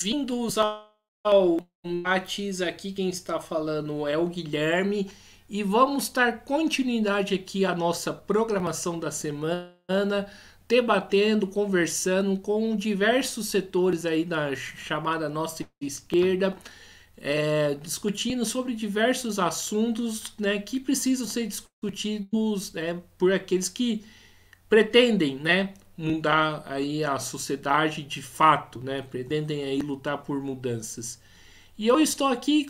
Bem-vindos ao Matis. Aqui quem está falando é o Guilherme e vamos dar continuidade aqui à nossa programação da semana, debatendo, conversando com diversos setores aí da chamada nossa esquerda, discutindo sobre diversos assuntos, né, que precisam ser discutidos, né, por aqueles que pretendem, né, mudar aí a sociedade de fato, né, pretendem aí lutar por mudanças. E eu estou aqui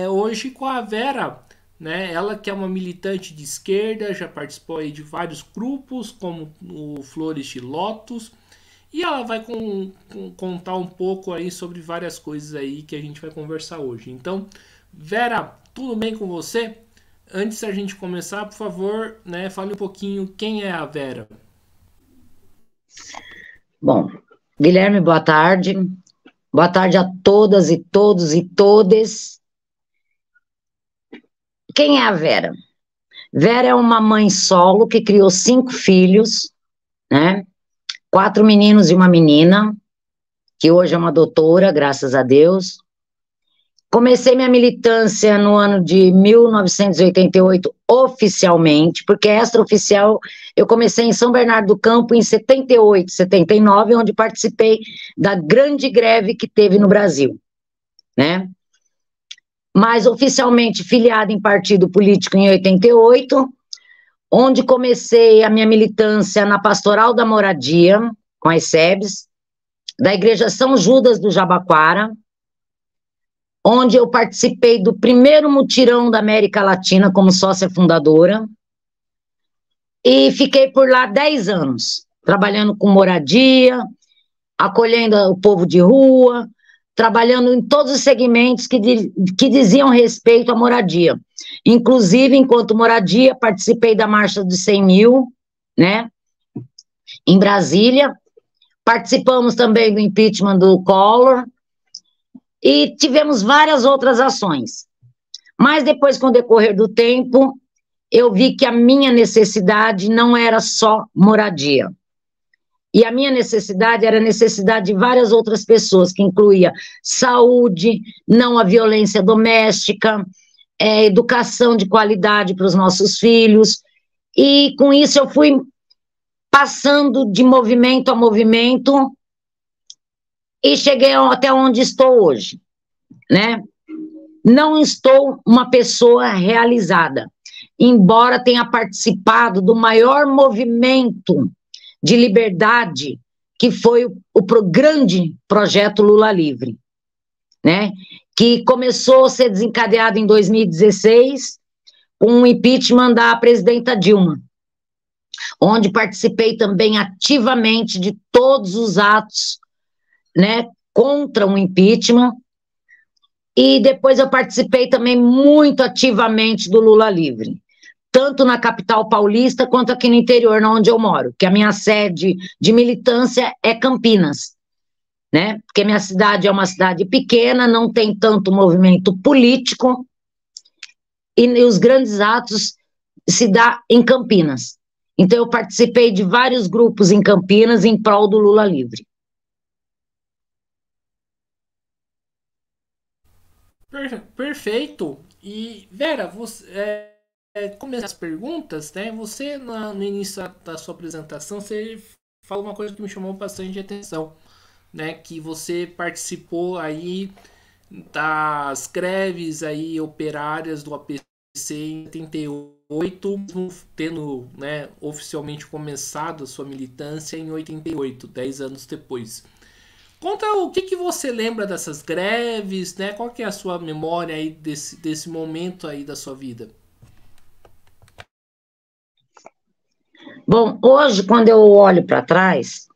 hoje com a Vera, né, ela que é uma militante de esquerda, já participou aí de vários grupos, como o Flores de Lótus, e ela vai contar um pouco aí sobre várias coisas aí que a gente vai conversar hoje. Então, Vera, tudo bem com você? Antes da gente começar, por favor, né, fale um pouquinho quem é a Vera. Bom, Guilherme, boa tarde. Boa tarde a todas e todos e todes. Quem é a Vera? Vera é uma mãe solo que criou 5 filhos, né? 4 meninos e uma menina, que hoje é uma doutora, graças a Deus. Comecei minha militância no ano de 1988, oficialmente, porque extraoficial eu comecei em São Bernardo do Campo em 78, 79, onde participei da grande greve que teve no Brasil, né? Mas oficialmente filiada em partido político em 88, onde comecei a minha militância na Pastoral da Moradia, com as SEBs, da Igreja São Judas do Jabaquara, onde eu participei do primeiro mutirão da América Latina como sócia fundadora, e fiquei por lá 10 anos, trabalhando com moradia, acolhendo o povo de rua, trabalhando em todos os segmentos que diziam respeito à moradia. Inclusive, enquanto moradia, participei da Marcha dos 100 mil, né, em Brasília, participamos também do impeachment do Collor, e tivemos várias outras ações. Mas depois, com o decorrer do tempo, eu vi que a minha necessidade não era só moradia. E a minha necessidade era a necessidade de várias outras pessoas, que incluía saúde, não a violência doméstica, educação de qualidade para os nossos filhos. E com isso eu fui passando de movimento a movimento, e cheguei até onde estou hoje, né? Não estou uma pessoa realizada, embora tenha participado do maior movimento de liberdade, que foi o grande projeto Lula Livre, né? Que começou a ser desencadeado em 2016, com o impeachment da presidenta Dilma, onde participei também ativamente de todos os atos, né, contra o impeachment, e depois eu participei também muito ativamente do Lula Livre, tanto na capital paulista quanto aqui no interior, onde eu moro, que a minha sede de militância é Campinas, né, porque minha cidade é uma cidade pequena, não tem tanto movimento político, e os grandes atos se dá em Campinas. Então eu participei de vários grupos em Campinas em prol do Lula Livre. Perfeito. E Vera, você começar as perguntas, né? Você no início da sua apresentação você falou uma coisa que me chamou bastante atenção, né? Que você participou aí das greves aí operárias do APC em 88, mesmo tendo, né, oficialmente começado a sua militância em 88, 10 anos depois. Conta o que você lembra dessas greves, né? Qual que é a sua memória aí desse momento aí da sua vida? Bom, hoje, quando eu olho para trás,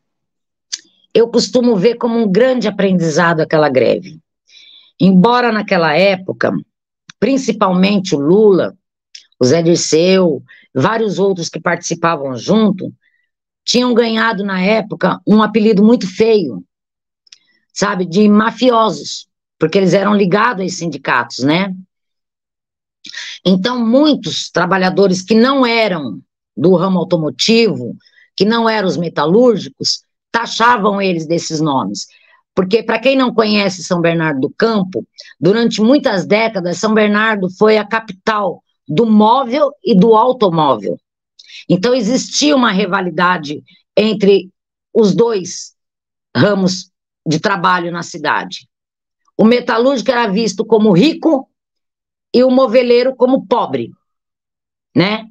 eu costumo ver como um grande aprendizado aquela greve. Embora naquela época, principalmente o Lula, o Zé Dirceu, vários outros que participavam junto, tinham ganhado na época um apelido muito feio, sabe, de mafiosos, porque eles eram ligados aos sindicatos, né? Então, muitos trabalhadores que não eram do ramo automotivo, que não eram os metalúrgicos, taxavam eles desses nomes. Porque, para quem não conhece São Bernardo do Campo, durante muitas décadas, São Bernardo foi a capital do móvel e do automóvel. Então, existia uma rivalidade entre os dois ramos de trabalho na cidade. O metalúrgico era visto como rico e o moveleiro como pobre, né?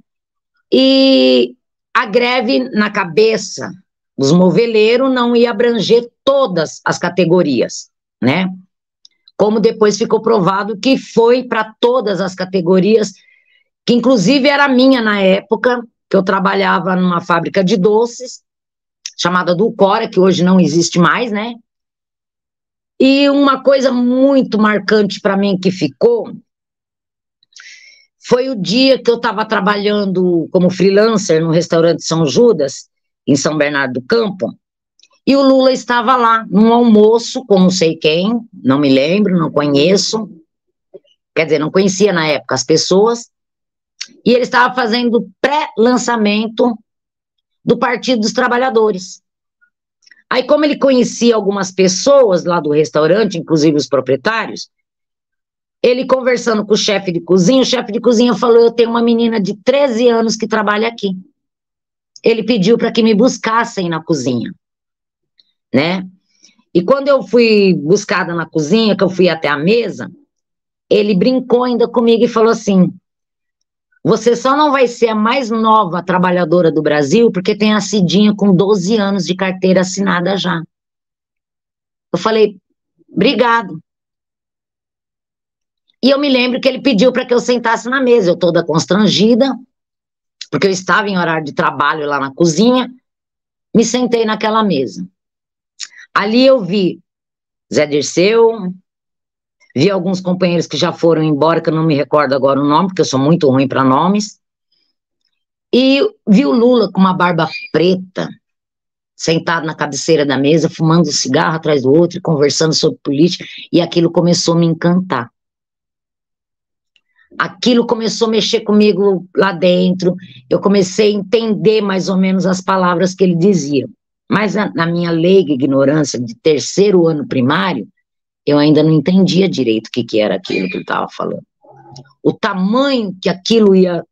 E a greve na cabeça dos moveleiros não ia abranger todas as categorias, né? Como depois ficou provado que foi para todas as categorias, que inclusive era minha na época, que eu trabalhava numa fábrica de doces, chamada Dulcora, que hoje não existe mais, né? E uma coisa muito marcante para mim que ficou foi o dia que eu estava trabalhando como freelancer no restaurante São Judas, em São Bernardo do Campo, e o Lula estava lá, num almoço com não sei quem, não me lembro, não conheço, quer dizer, não conhecia na época as pessoas, e ele estava fazendo pré-lançamento do Partido dos Trabalhadores. Aí, como ele conhecia algumas pessoas lá do restaurante, inclusive os proprietários, ele conversando com o chefe de cozinha falou, eu tenho uma menina de 13 anos que trabalha aqui. Ele pediu para que me buscassem na cozinha, né? E quando eu fui buscada na cozinha, que eu fui até a mesa, ele brincou ainda comigo e falou assim, você só não vai ser a mais nova trabalhadora do Brasil porque tem a Cidinha com 12 anos de carteira assinada já. Eu falei, obrigado. E eu me lembro que ele pediu para que eu sentasse na mesa, eu toda constrangida, porque eu estava em horário de trabalho lá na cozinha, me sentei naquela mesa. Ali eu vi Zé Dirceu, vi alguns companheiros que já foram embora, que eu não me recordo agora o nome, porque eu sou muito ruim para nomes, e vi o Lula com uma barba preta, sentado na cabeceira da mesa, fumando um cigarro atrás do outro, conversando sobre política, e aquilo começou a me encantar. Aquilo começou a mexer comigo lá dentro, eu comecei a entender mais ou menos as palavras que ele dizia. Mas na minha leiga ignorância de terceiro ano primário, eu ainda não entendia direito o que era aquilo que ele estava falando. O tamanho que aquilo ia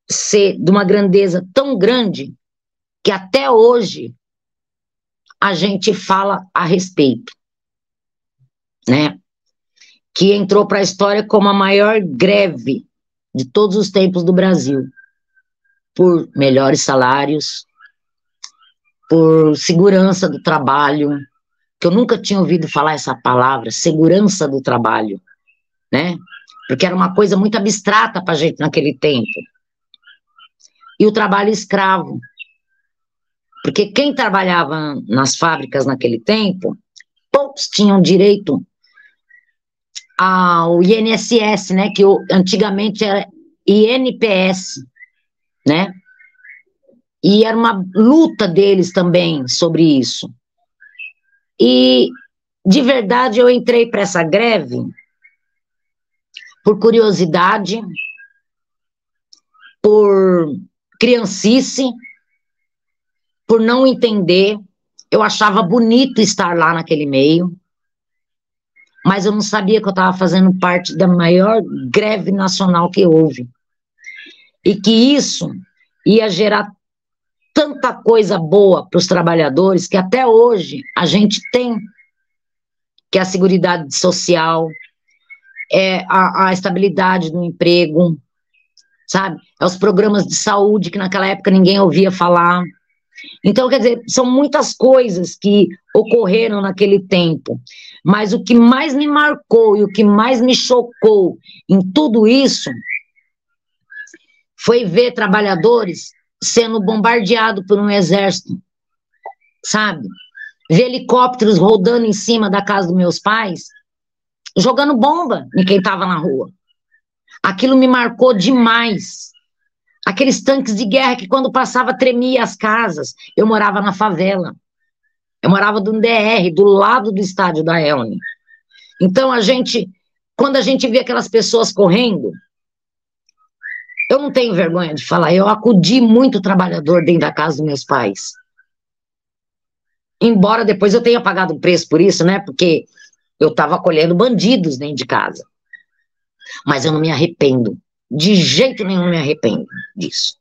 ser de uma grandeza tão grande, que até hoje a gente fala a respeito, né? Que entrou para a história como a maior greve de todos os tempos do Brasil, por melhores salários, por segurança do trabalho, que eu nunca tinha ouvido falar essa palavra, segurança do trabalho, né? Porque era uma coisa muito abstrata para a gente naquele tempo. E o trabalho escravo, porque quem trabalhava nas fábricas naquele tempo, poucos tinham direito ao INSS, né, que antigamente era INPS, né, e era uma luta deles também sobre isso. E, de verdade, eu entrei para essa greve por curiosidade, por criancice, por não entender. Eu achava bonito estar lá naquele meio, mas eu não sabia que eu estava fazendo parte da maior greve nacional que houve. E que isso ia gerar tanta coisa boa para os trabalhadores, que até hoje a gente tem, que é a Seguridade Social, é a estabilidade do emprego, sabe? É os programas de saúde, que naquela época ninguém ouvia falar. Então, quer dizer, são muitas coisas que ocorreram naquele tempo, mas o que mais me marcou e o que mais me chocou em tudo isso foi ver trabalhadores sendo bombardeados por um exército, sabe? Ver helicópteros rodando em cima da casa dos meus pais, jogando bomba em quem estava na rua. Aquilo me marcou demais. Aqueles tanques de guerra que quando passava tremia as casas. Eu morava na favela. Eu morava no DR, do lado do estádio da Elne. Então quando a gente via aquelas pessoas correndo, eu não tenho vergonha de falar, eu acudi muito trabalhador dentro da casa dos meus pais. embora depois eu tenha pagado o preço por isso, né? Porque eu estava acolhendo bandidos dentro de casa. Mas eu não me arrependo. De jeito nenhum me arrependo disso.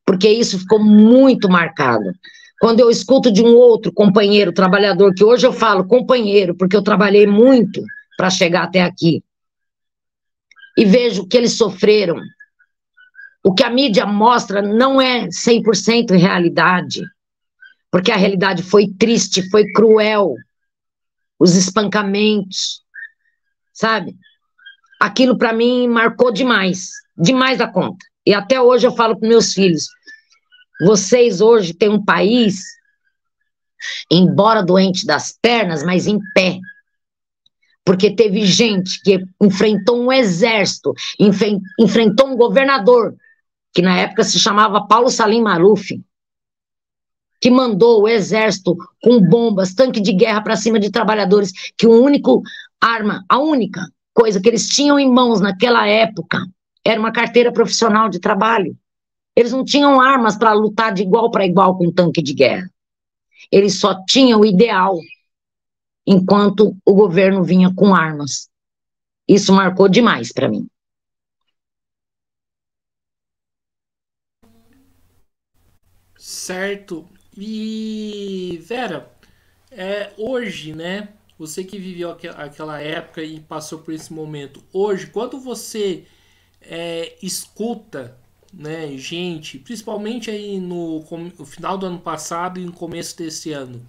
Porque isso ficou muito marcado. Quando eu escuto de um outro companheiro, trabalhador, que hoje eu falo companheiro, porque eu trabalhei muito para chegar até aqui, e vejo o que eles sofreram, o que a mídia mostra não é 100% realidade, porque a realidade foi triste, foi cruel, os espancamentos, sabe? Aquilo para mim marcou demais, demais a conta. E até hoje eu falo para meus filhos, vocês hoje têm um país, embora doente das pernas, mas em pé. Porque teve gente que enfrentou um exército, enfrentou um governador, que na época se chamava Paulo Salim Maluf, que mandou o exército com bombas, tanque de guerra para cima de trabalhadores, que o único arma, a única coisa que eles tinham em mãos naquela época era uma carteira profissional de trabalho. Eles não tinham armas para lutar de igual para igual com um tanque de guerra. Eles só tinham o ideal, enquanto o governo vinha com armas. Isso marcou demais para mim. Certo. E, Vera, hoje, né? Você que viveu aquela época e passou por esse momento, hoje, quando você escuta, né, gente, principalmente aí no final do ano passado e no começo desse ano,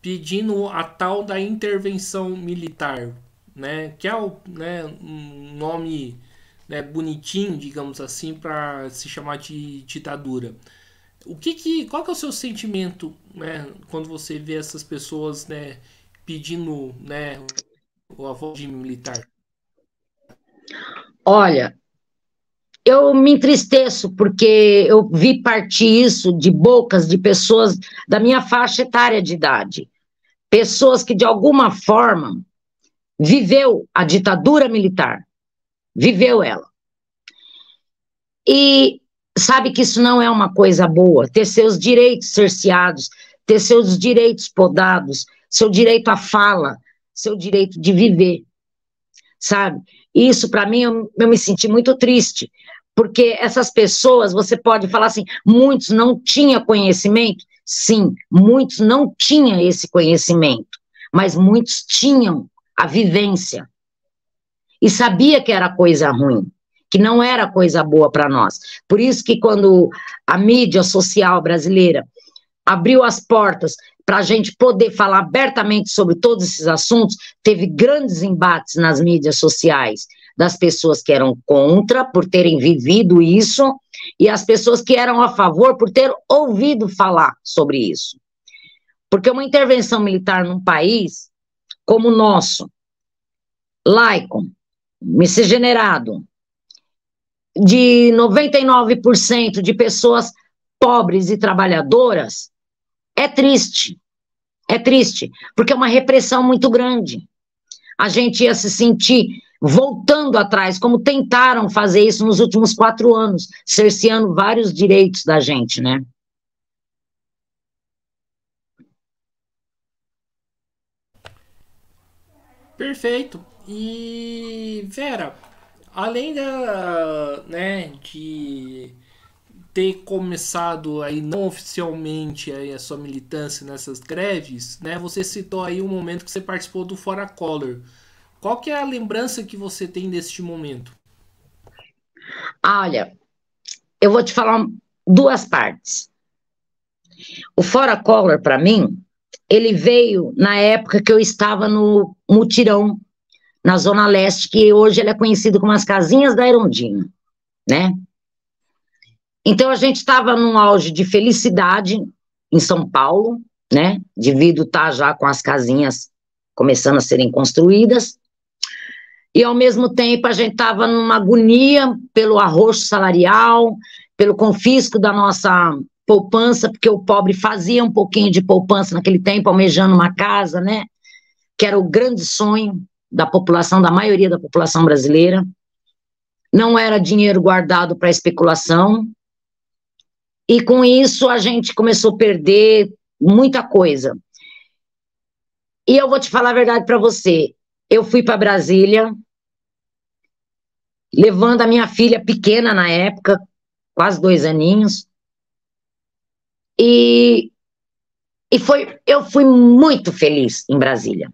pedindo a tal da intervenção militar, né, que é um nome, né, bonitinho, digamos assim, para se chamar de ditadura. Qual que é o seu sentimento, né, quando você vê essas pessoas, né, pedindo, né, o aval de militar? Olha, eu me entristeço porque eu vi partir isso de bocas de pessoas da minha faixa etária de idade. Pessoas que, de alguma forma, viveu a ditadura militar. Viveu ela. E sabe que isso não é uma coisa boa. Ter seus direitos cerceados, ter seus direitos podados, seu direito à fala, seu direito de viver, sabe? Isso, para mim, eu me senti muito triste, porque essas pessoas, você pode falar assim, muitos não tinham conhecimento? Sim, muitos não tinham esse conhecimento, mas muitos tinham a vivência e sabia que era coisa ruim, que não era coisa boa para nós. Por isso que quando a mídia social brasileira abriu as portas para a gente poder falar abertamente sobre todos esses assuntos, teve grandes embates nas mídias sociais, das pessoas que eram contra, por terem vivido isso, e as pessoas que eram a favor, por ter ouvido falar sobre isso. Porque uma intervenção militar num país como o nosso, laico, miscigenado, de 99% de pessoas pobres e trabalhadoras, é triste, porque é uma repressão muito grande. A gente ia se sentir voltando atrás, como tentaram fazer isso nos últimos 4 anos, cerceando vários direitos da gente, né? Perfeito. E, Vera, além de ter começado aí não oficialmente aí a sua militância nessas greves, né? Você citou aí um momento que você participou do Fora Collor. Qual que é a lembrança que você tem deste momento? Olha, eu vou te falar 2 partes. O Fora Collor, para mim, ele veio na época que eu estava no mutirão, na Zona Leste, que hoje ele é conhecido como as Casinhas da Erundina, né? Então a gente estava num auge de felicidade em São Paulo, né? Devido estar já com as casinhas começando a serem construídas, e ao mesmo tempo a gente estava numa agonia pelo arroxo salarial, pelo confisco da nossa poupança, porque o pobre fazia um pouquinho de poupança naquele tempo, almejando uma casa, né? Que era o grande sonho da população, da maioria da população brasileira. Não era dinheiro guardado para especulação, e com isso a gente começou a perder muita coisa. E eu vou te falar a verdade para você. Eu fui para Brasília, levando a minha filha pequena na época, quase 2 aninhos, e, eu fui muito feliz em Brasília.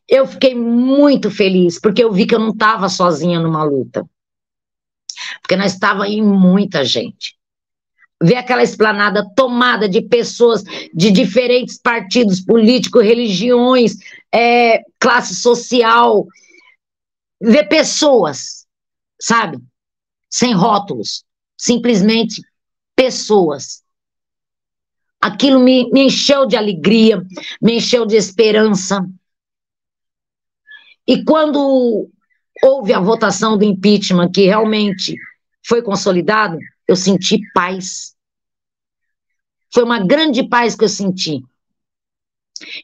Eu fiquei muito feliz, porque eu vi que eu não estava sozinha numa luta, porque nós estávamos em muita gente. Ver aquela esplanada tomada de pessoas de diferentes partidos políticos, religiões, classe social, ver pessoas, sabe? Sem rótulos, simplesmente pessoas. Aquilo me encheu de alegria, me encheu de esperança. E quando houve a votação do impeachment, que realmente foi consolidado, eu senti paz. Foi uma grande paz que eu senti.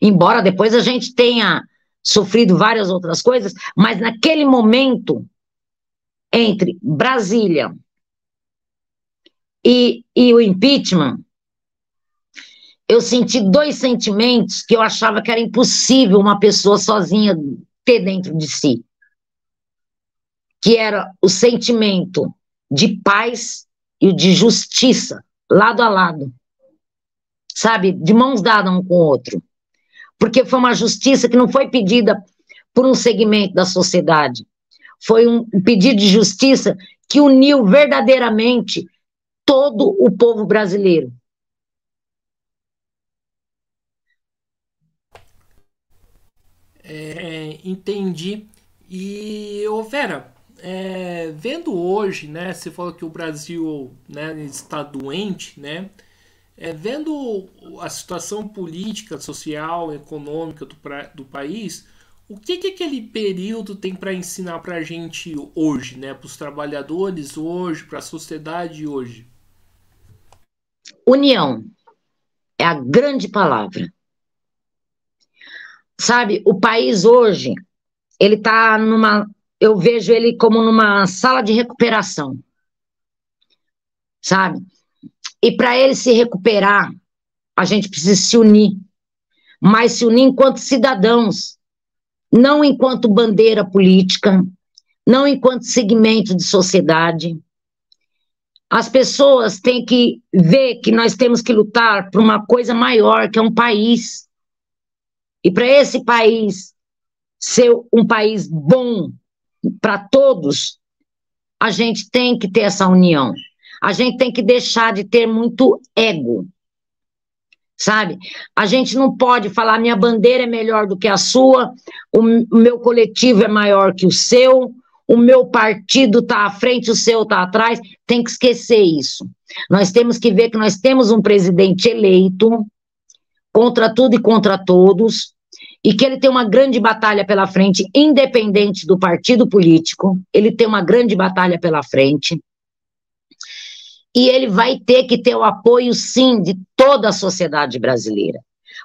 Embora depois a gente tenha sofrido várias outras coisas, mas naquele momento, entre Brasília e o impeachment, eu senti 2 sentimentos que eu achava que era impossível uma pessoa sozinha ter dentro de si. Que era o sentimento de paz e o de justiça, lado a lado. Sabe? De mãos dadas um com o outro. Porque foi uma justiça que não foi pedida por um segmento da sociedade. Foi um pedido de justiça que uniu verdadeiramente todo o povo brasileiro. Entendi. E, ô Vera, vendo hoje, né, você falou que o Brasil, né, está doente, né, vendo a situação política, social, econômica do país, o que aquele período tem para ensinar para a gente hoje, né, para os trabalhadores hoje, para a sociedade hoje? União é a grande palavra. Sabe, o país hoje, ele está numa... Eu vejo ele como numa sala de recuperação, sabe? E para ele se recuperar, a gente precisa se unir, mas se unir enquanto cidadãos, não enquanto bandeira política, não enquanto segmento de sociedade. As pessoas têm que ver que nós temos que lutar por uma coisa maior, que é um país. E para esse país ser um país bom para todos, a gente tem que ter essa união. A gente tem que deixar de ter muito ego, sabe? A gente não pode falar minha bandeira é melhor do que a sua, o meu coletivo é maior que o seu, o meu partido está à frente, o seu está atrás. Tem que esquecer isso. Nós temos que ver que nós temos um presidente eleito contra tudo e contra todos, e que ele tem uma grande batalha pela frente, independente do partido político, ele tem uma grande batalha pela frente, e ele vai ter que ter o apoio, sim, de toda a sociedade brasileira,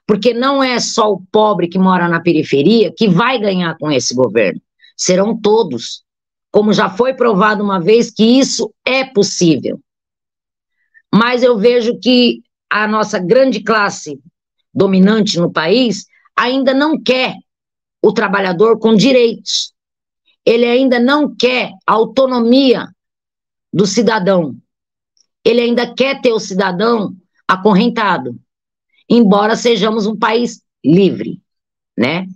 porque não é só o pobre que mora na periferia que vai ganhar com esse governo, serão todos, como já foi provado uma vez que isso é possível. Mas eu vejo que a nossa grande classe dominante no país ainda não quer o trabalhador com direitos. Ele ainda não quer a autonomia do cidadão. Ele ainda quer ter o cidadão acorrentado, embora sejamos um país livre, né?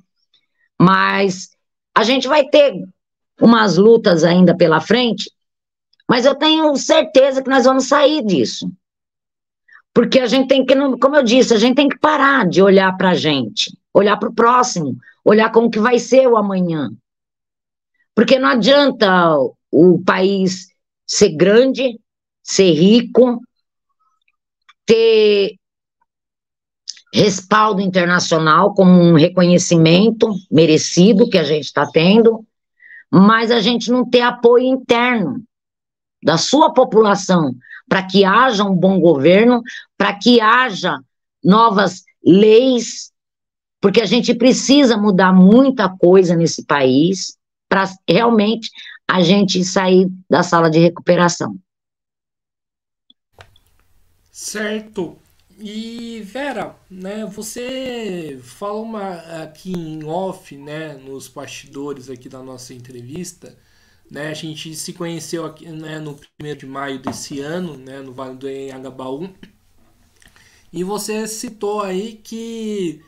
Mas a gente vai ter umas lutas ainda pela frente, mas eu tenho certeza que nós vamos sair disso. Porque a gente tem que, como eu disse, a gente tem que parar de olhar para a gente, olhar para o próximo, olhar como que vai ser o amanhã. Porque não adianta o país ser grande, ser rico, ter respaldo internacional como um reconhecimento merecido que a gente está tendo, mas a gente não ter apoio interno da sua população para que haja um bom governo, para que haja novas leis, porque a gente precisa mudar muita coisa nesse país para realmente a gente sair da sala de recuperação. Certo. E Vera, né, você falou aqui em off, né, nos bastidores aqui da nossa entrevista, né, a gente se conheceu aqui, né, no 1º de maio desse ano, né, no Vale do Anhangabaú, e você citou aí que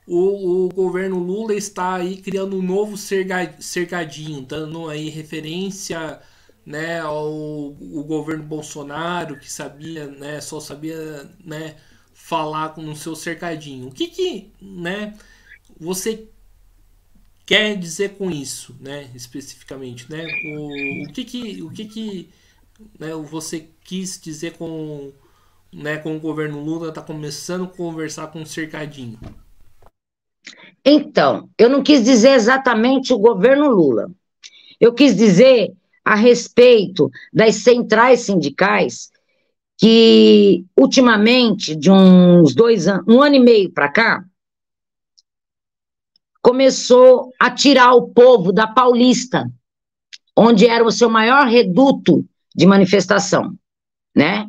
o governo Lula está aí criando um novo cercadinho, dando aí referência, né, ao o governo Bolsonaro, que sabia, né, só sabia, né, falar no seu cercadinho. O que, né, você quer dizer com isso, né, especificamente, né? O que, né, você quis dizer com, né, com o governo Lula está começando a conversar com o cercadinho? Então, eu não quis dizer exatamente o governo Lula. Eu quis dizer a respeito das centrais sindicais que, ultimamente, de uns 2 anos, 1 ano e meio para cá, começou a tirar o povo da Paulista, onde era o seu maior reduto de manifestação, né?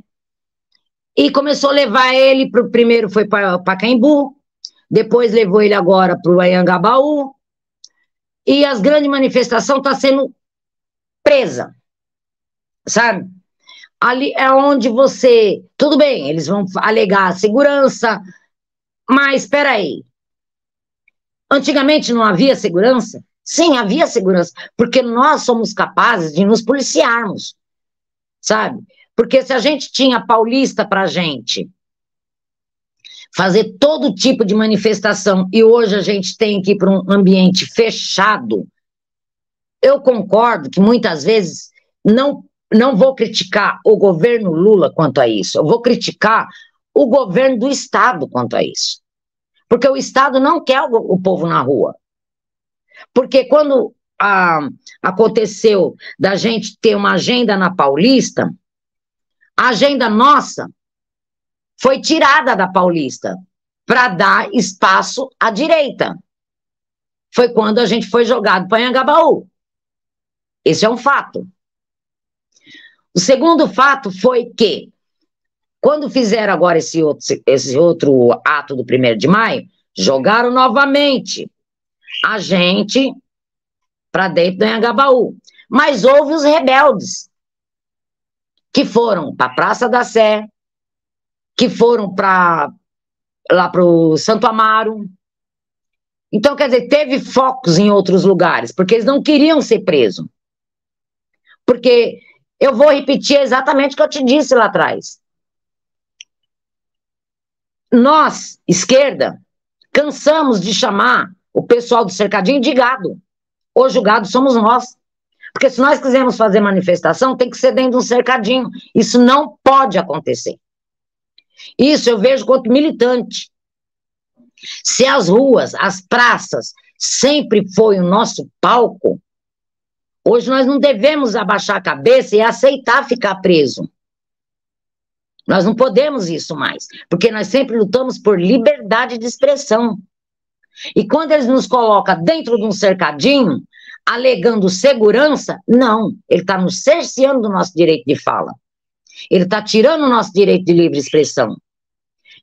E começou a levar ele para primeiro foi para Pacaembu, depois levou ele agora para o Anhangabaú, e as grandes manifestações estão sendo presa, sabe? Ali é onde você, tudo bem, eles vão alegar segurança, mas espera aí, antigamente não havia segurança? Sim, havia segurança, porque nós somos capazes de nos policiarmos, sabe? Porque se a gente tinha Paulista para gente fazer todo tipo de manifestação e hoje a gente tem que ir para um ambiente fechado, eu concordo que muitas vezes não vou criticar o governo Lula quanto a isso, eu vou criticar o governo do Estado quanto a isso. Porque o Estado não quer o povo na rua. Porque quando aconteceu da gente ter uma agenda na Paulista, a agenda nossa foi tirada da Paulista para dar espaço à direita. Foi quando a gente foi jogado para Anhangabaú. Esse é um fato. O segundo fato foi que, quando fizeram agora esse outro ato do 1º de maio, jogaram novamente a gente para dentro do Anhangabaú. Mas houve os rebeldes, que foram para a Praça da Sé, que foram lá para o Santo Amaro. Então, quer dizer, teve focos em outros lugares, porque eles não queriam ser presos. Porque eu vou repetir exatamente o que eu te disse lá atrás. Nós, esquerda, cansamos de chamar o pessoal do cercadinho de gado. Hoje o gado somos nós. Porque se nós quisermos fazer manifestação, tem que ser dentro de um cercadinho. Isso não pode acontecer. Isso eu vejo quanto militante. Se as ruas, as praças, sempre foi o nosso palco, hoje nós não devemos abaixar a cabeça e aceitar ficar preso. Nós não podemos isso mais, porque nós sempre lutamos por liberdade de expressão. E quando eles nos colocam dentro de um cercadinho, alegando segurança, não, ele está nos cerceando do nosso direito de fala. Ele está tirando o nosso direito de livre expressão.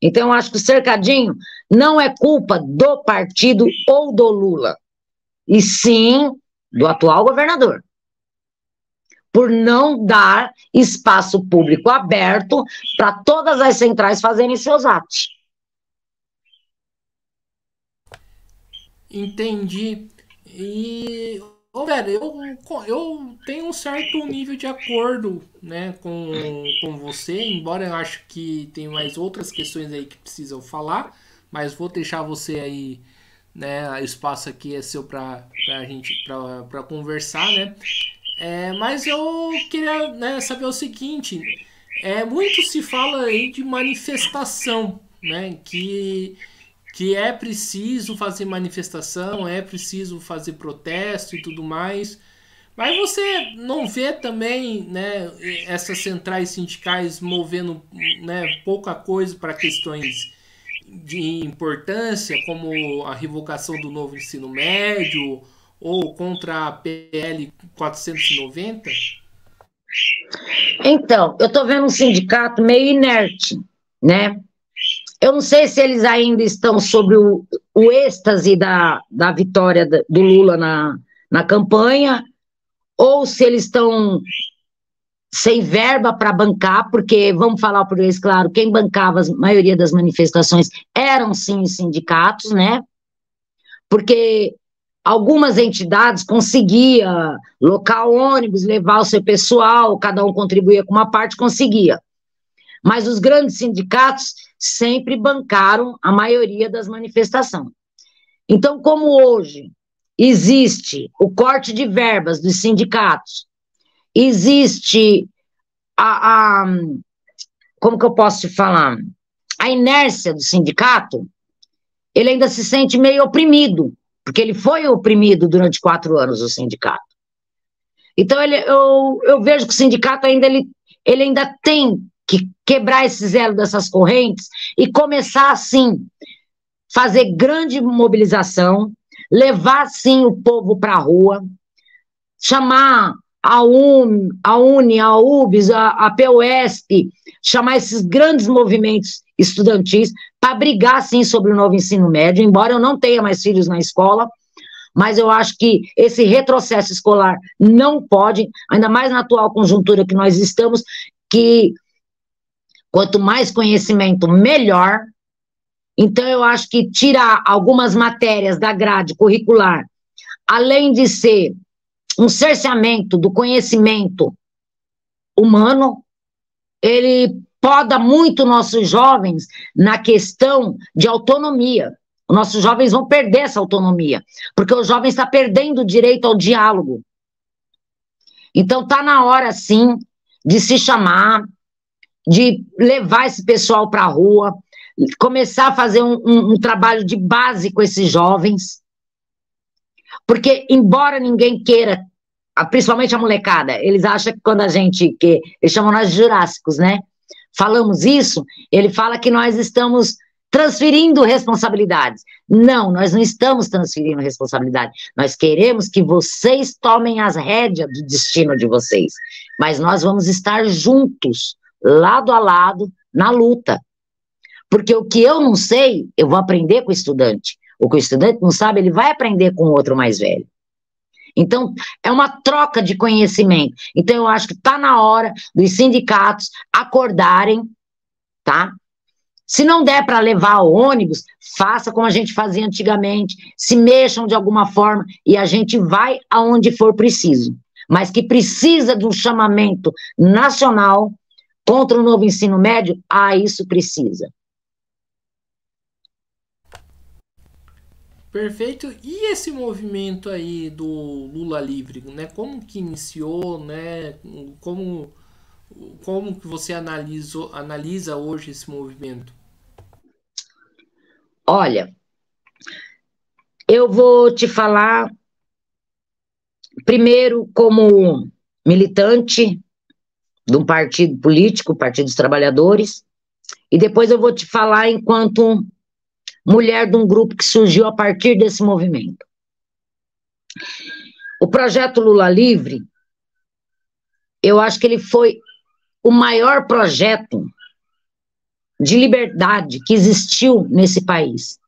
Então, eu acho que o cercadinho não é culpa do partido ou do Lula, e sim do atual governador, por não dar espaço público aberto para todas as centrais fazerem seus atos. Entendi. E, velho, eu tenho um certo nível de acordo, né, com você, embora eu acho que tem mais outras questões aí que precisam falar, mas vou deixar você aí, né, o espaço aqui é seu pra gente, pra conversar, né. Mas eu queria, né, saber o seguinte, muito se fala aí de manifestação, né, que é preciso fazer manifestação, é preciso fazer protesto e tudo mais. Mas você não vê também, né, essas centrais sindicais movendo, né, pouca coisa para questões de importância, como a revogação do novo ensino médio ou contra a PL 490? Então, eu estou vendo um sindicato meio inerte, né? Eu não sei se eles ainda estão sobre o êxtase da vitória do Lula na campanha, ou se eles estão sem verba para bancar, porque, vamos falar por eles, claro, quem bancava a maioria das manifestações eram, sim, os sindicatos, né? Porque algumas entidades conseguiam locar ônibus, levar o seu pessoal, cada um contribuía com uma parte, conseguia. Mas os grandes sindicatos sempre bancaram a maioria das manifestações. Então, como hoje existe o corte de verbas dos sindicatos, existe como que eu posso te falar? A inércia do sindicato, ele ainda se sente meio oprimido, porque ele foi oprimido durante 4 anos, o sindicato. Então, eu vejo que o sindicato ainda, ele ainda tem que quebrar esse elo dessas correntes e começar, assim, fazer grande mobilização, levar, sim, o povo para a rua, chamar a UNE, a UBS, a PUESP, chamar esses grandes movimentos estudantis para brigar, sim, sobre o novo ensino médio, embora eu não tenha mais filhos na escola, mas eu acho que esse retrocesso escolar não pode, ainda mais na atual conjuntura que nós estamos, que quanto mais conhecimento, melhor. Então, eu acho que tirar algumas matérias da grade curricular, além de ser um cerceamento do conhecimento humano, ele poda muito nossos jovens na questão de autonomia. Nossos jovens vão perder essa autonomia, porque o jovem está perdendo o direito ao diálogo. Então, está na hora, sim, de se chamar, de levar esse pessoal para a rua, começar a fazer um trabalho de base com esses jovens, porque, embora ninguém queira, principalmente a molecada, eles acham que quando a gente, que eles chamam nós de jurássicos, né? Falamos isso, ele fala que nós estamos transferindo responsabilidades. Não, nós não estamos transferindo responsabilidade. Nós queremos que vocês tomem as rédeas do destino de vocês, mas nós vamos estar juntos, lado a lado, na luta. Porque o que eu não sei, eu vou aprender com o estudante. O que o estudante não sabe, ele vai aprender com o outro mais velho. Então, é uma troca de conhecimento. Então, eu acho que está na hora dos sindicatos acordarem, tá? Se não der para levar o ônibus, faça como a gente fazia antigamente, se mexam de alguma forma e a gente vai aonde for preciso. Mas que precisa de um chamamento nacional contra o novo ensino médio, isso precisa. Perfeito. E esse movimento aí do Lula livre, né? Como que iniciou, né? Como que você analisa hoje esse movimento? Olha, eu vou te falar primeiro como militante de um partido político, Partido dos Trabalhadores, e depois eu vou te falar enquanto mulher de um grupo que surgiu a partir desse movimento. O projeto Lula Livre, eu acho que ele foi o maior projeto de liberdade que existiu nesse país.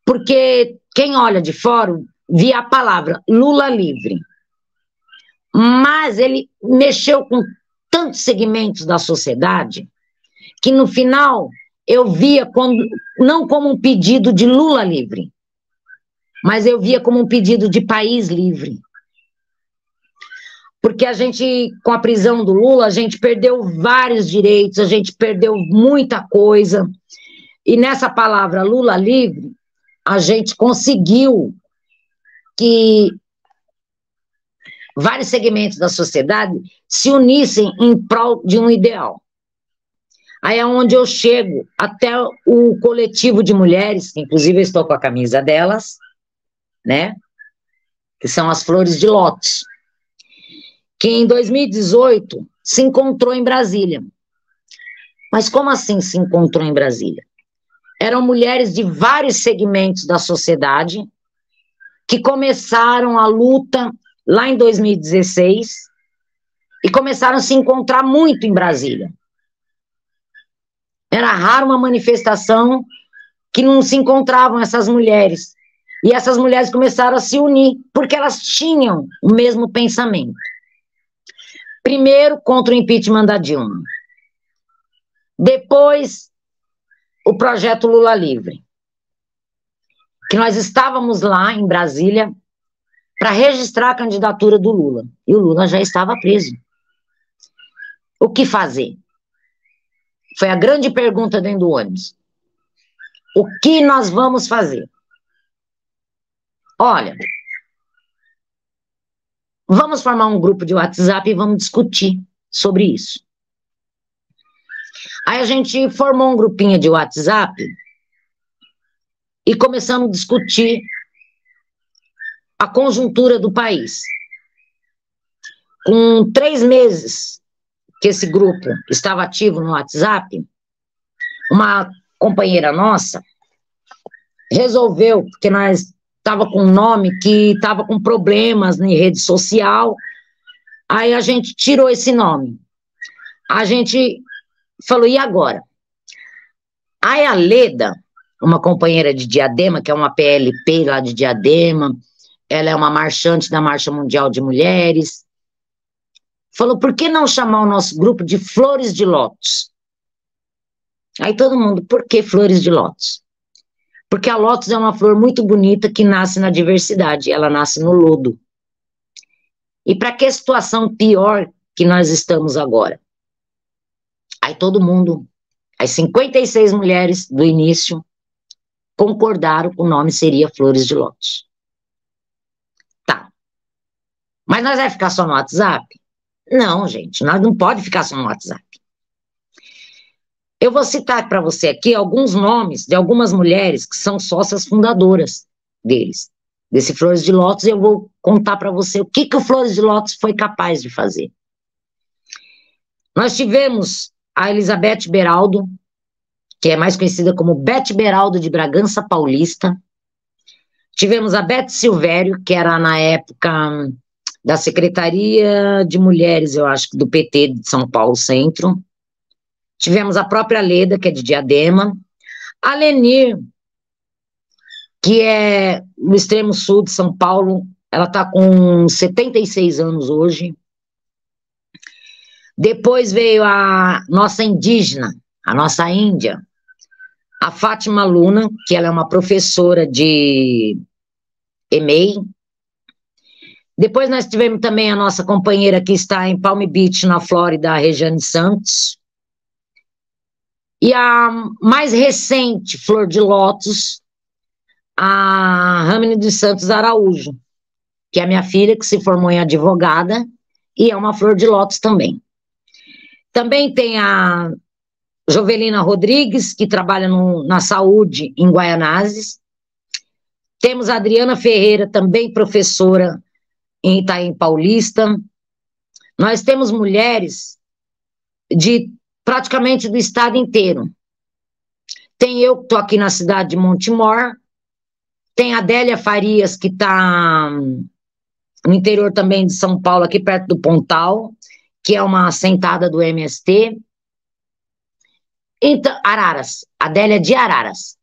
Porque quem olha de fora via a palavra Lula Livre, mas ele mexeu com tantos segmentos da sociedade que no final eu via não como um pedido de Lula livre, mas eu via como um pedido de país livre. Porque a gente, com a prisão do Lula, a gente perdeu vários direitos, a gente perdeu muita coisa, e nessa palavra Lula livre, a gente conseguiu que vários segmentos da sociedade se unissem em prol de um ideal. Aí é onde eu chego até o coletivo de mulheres, que inclusive eu estou com a camisa delas, né? Que são as Flores de Lótus, que em 2018 se encontrou em Brasília. Mas como assim se encontrou em Brasília? Eram mulheres de vários segmentos da sociedade que começaram a luta lá em 2016 e começaram a se encontrar muito em Brasília. Era raro uma manifestação que não se encontravam essas mulheres. E essas mulheres começaram a se unir, porque elas tinham o mesmo pensamento. Primeiro, contra o impeachment da Dilma. Depois, o projeto Lula Livre. Que nós estávamos lá em Brasília para registrar a candidatura do Lula. E o Lula já estava preso. O que fazer? Foi a grande pergunta dentro do ônibus. O que nós vamos fazer? Olha, vamos formar um grupo de WhatsApp e vamos discutir sobre isso. Aí a gente formou um grupinho de WhatsApp e começamos a discutir a conjuntura do país. Com 3 meses que esse grupo estava ativo no WhatsApp, uma companheira nossa resolveu, porque nós estava com um nome que estava com problemas em rede social, aí a gente tirou esse nome. A gente falou, e agora? Aí a Leda, uma companheira de Diadema, que é uma PLP lá de Diadema, ela é uma marchante da Marcha Mundial de Mulheres, falou, por que não chamar o nosso grupo de Flores de Lótus? Aí todo mundo, por que Flores de Lótus? Porque a lótus é uma flor muito bonita que nasce na diversidade, ela nasce no lodo. E para que situação pior que nós estamos agora? Aí todo mundo, as 56 mulheres do início, concordaram que o nome seria Flores de Lótus. Tá. Mas nós vamos ficar só no WhatsApp? Não, gente, nós não pode ficar só no WhatsApp. Eu vou citar para você aqui alguns nomes de algumas mulheres que são sócias fundadoras deles, desse Flores de Lótus, e eu vou contar para você o que o Flores de Lótus foi capaz de fazer. Nós tivemos a Elizabeth Beraldo, que é mais conhecida como Beth Beraldo de Bragança Paulista. Tivemos a Beth Silvério, que era na época da Secretaria de Mulheres, eu acho, do PT de São Paulo Centro. Tivemos a própria Leda, que é de Diadema. A Lenir, que é no extremo sul de São Paulo, ela está com 76 anos hoje. Depois veio a nossa indígena, a nossa índia, a Fátima Luna, que ela é uma professora de EMEI. Depois nós tivemos também a nossa companheira que está em Palm Beach, na Flórida, a Rejane Santos. E a mais recente Flor de Lótus, a Ramine dos Santos Araújo, que é a minha filha, que se formou em advogada, e é uma Flor de Lótus também. Também tem a Jovelina Rodrigues, que trabalha na saúde em Guaianazes. Temos a Adriana Ferreira, também professora em Itaim Paulista. Nós temos mulheres de praticamente do estado inteiro. Tem eu que estou aqui na cidade de Montemor, tem a Adélia Farias, que está no interior também de São Paulo, aqui perto do Pontal, que é uma assentada do MST. Então, Araras, Adélia de Araras.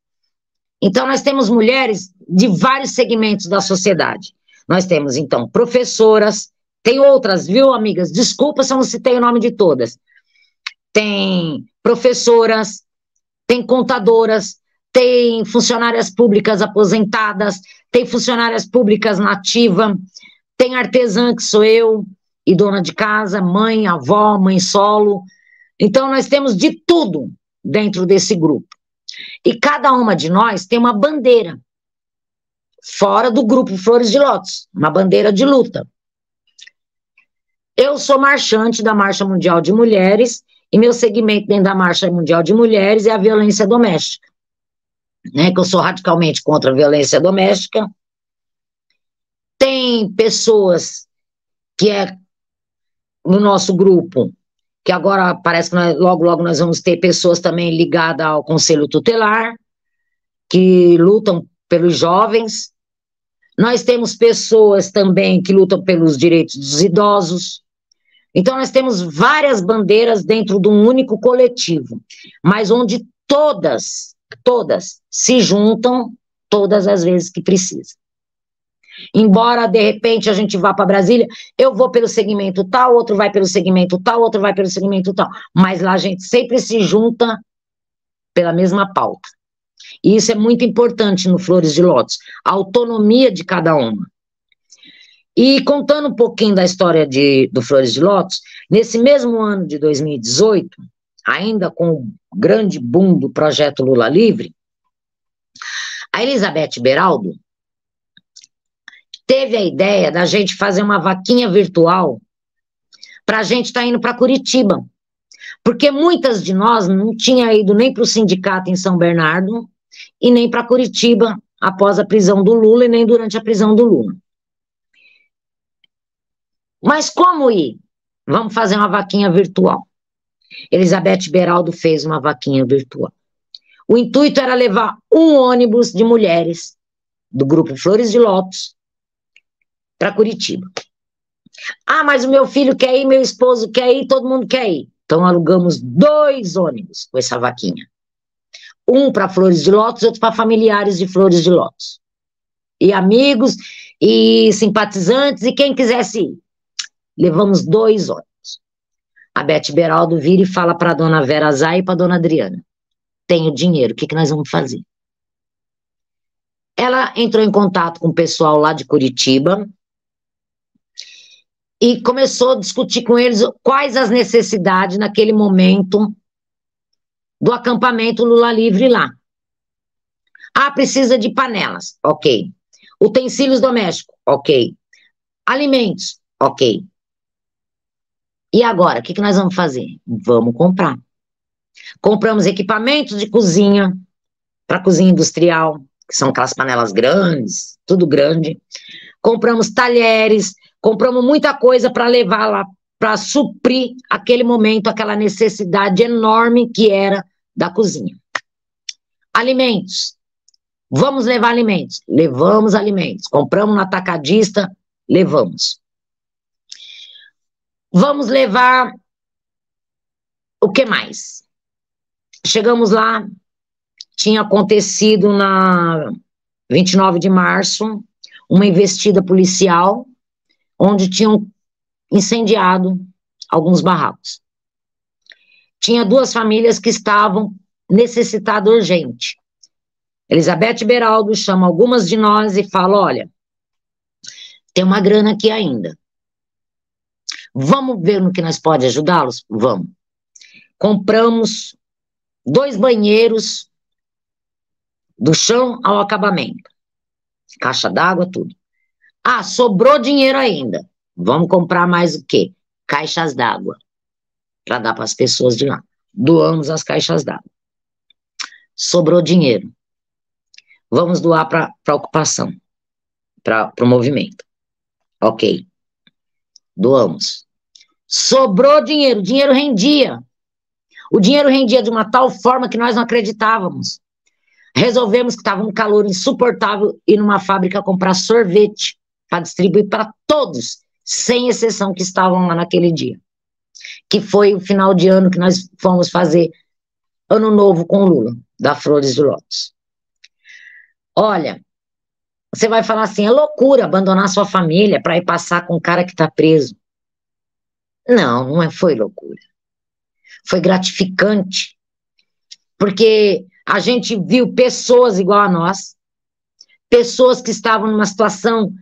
Então, nós temos mulheres de vários segmentos da sociedade. Nós temos, então, professoras, tem outras, viu, amigas? Desculpa se eu não citei o nome de todas. Tem professoras, tem contadoras, tem funcionárias públicas aposentadas, tem funcionárias públicas na ativa, tem artesã, que sou eu, e dona de casa, mãe, avó, mãe solo. Então, nós temos de tudo dentro desse grupo. E cada uma de nós tem uma bandeira, fora do grupo Flores de Lótus, uma bandeira de luta. Eu sou marchante da Marcha Mundial de Mulheres, e meu segmento dentro da Marcha Mundial de Mulheres é a violência doméstica, né, que eu sou radicalmente contra a violência doméstica. Tem pessoas que é no nosso grupo, que agora parece que logo nós vamos ter pessoas também ligadas ao Conselho Tutelar, que lutam pelos jovens. Nós temos pessoas também que lutam pelos direitos dos idosos. Então, nós temos várias bandeiras dentro de um único coletivo, mas onde todas se juntam todas as vezes que precisa. Embora, de repente, a gente vá para Brasília, eu vou pelo segmento tal, outro vai pelo segmento tal, outro vai pelo segmento tal, mas lá a gente sempre se junta pela mesma pauta. E isso é muito importante no Flores de Lótus, a autonomia de cada uma. E contando um pouquinho da história do Flores de Lótus, nesse mesmo ano de 2018, ainda com o grande boom do projeto Lula Livre, a Elizabeth Beraldo teve a ideia da gente fazer uma vaquinha virtual para a gente estar indo para Curitiba. Porque muitas de nós não tinham ido nem para o sindicato em São Bernardo e nem para Curitiba após a prisão do Lula e nem durante a prisão do Lula. Mas como ir? Vamos fazer uma vaquinha virtual. Elizabeth Beraldo fez uma vaquinha virtual. O intuito era levar um ônibus de mulheres do grupo Flores de Lótus para Curitiba. Ah, mas o meu filho quer ir, meu esposo quer ir, todo mundo quer ir. Então alugamos 2 ônibus com essa vaquinha. Um para Flores de Lótus, outro para familiares de Flores de Lótus. E amigos, e simpatizantes, e quem quisesse ir. Levamos 2 ônibus. A Beth Beraldo vira e fala para a dona Vera Zay e para a dona Adriana: tenho dinheiro, o que nós vamos fazer? Ela entrou em contato com o pessoal lá de Curitiba e começou a discutir com eles quais as necessidades naquele momento do acampamento Lula Livre lá. Ah, precisa de panelas, ok. Utensílios domésticos, ok. Alimentos, ok. E agora, o que nós vamos fazer? Vamos comprar. Compramos equipamentos de cozinha, para cozinha industrial, que são aquelas panelas grandes, tudo grande. Compramos talheres, compramos muita coisa para levar lá, para suprir aquele momento, aquela necessidade enorme que era da cozinha. Alimentos. Vamos levar alimentos. Levamos alimentos. Compramos no atacadista, levamos. Vamos levar o que mais? Chegamos lá, tinha acontecido na 29 de março, uma investida policial, onde tinham incendiado alguns barracos. Tinha 2 famílias que estavam necessitadas urgente. Elizabeth Beraldo chama algumas de nós e fala: olha, tem uma grana aqui ainda. Vamos ver no que nós podemos ajudá-los? Vamos. Compramos 2 banheiros do chão ao acabamento. Caixa d'água, tudo. Ah, sobrou dinheiro ainda. Vamos comprar mais o quê? Caixas d'água. Para dar para as pessoas de lá. Doamos as caixas d'água. Sobrou dinheiro. Vamos doar para a ocupação. Para o movimento. Ok. Doamos. Sobrou dinheiro. O dinheiro rendia. O dinheiro rendia de uma tal forma que nós não acreditávamos. Resolvemos que estava um calor insuportável ir numa fábrica comprar sorvete para distribuir para todos, sem exceção, que estavam lá naquele dia. Que foi o final de ano que nós fomos fazer Ano Novo com o Lula, da Flores de Lótus. Olha, você vai falar assim, é loucura abandonar sua família para ir passar com um cara que está preso. Não, não foi loucura. Foi gratificante, porque a gente viu pessoas igual a nós, pessoas que estavam numa situação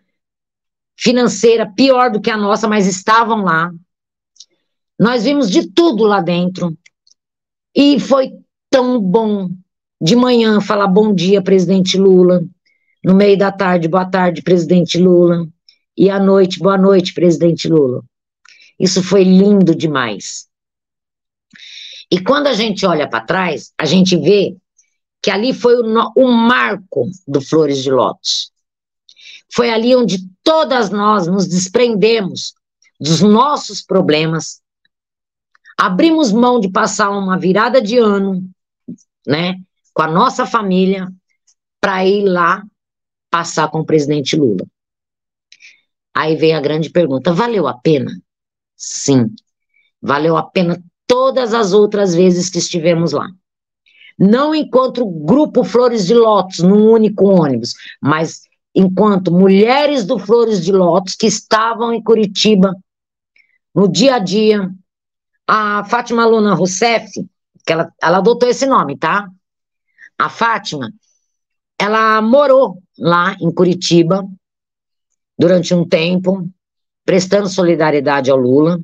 financeira pior do que a nossa, mas estavam lá. Nós vimos de tudo lá dentro. E foi tão bom de manhã falar bom dia, presidente Lula. No meio da tarde, boa tarde, presidente Lula. E à noite, boa noite, presidente Lula. Isso foi lindo demais. E quando a gente olha para trás, a gente vê que ali foi o marco do Flores de Lótus. Foi ali onde todas nós nos desprendemos dos nossos problemas, abrimos mão de passar uma virada de ano, né, com a nossa família, para ir lá passar com o presidente Lula. Aí vem a grande pergunta, valeu a pena? Sim, Valeu a pena todas as outras vezes que estivemos lá. Não enquanto grupo Flores de Lótus, num único ônibus, mas enquanto mulheres do Flores de Lótus que estavam em Curitiba, no dia a dia. A Fátima Luna Rousseff, que ela adotou esse nome, tá? A Fátima, ela morou lá em Curitiba durante um tempo, prestando solidariedade ao Lula,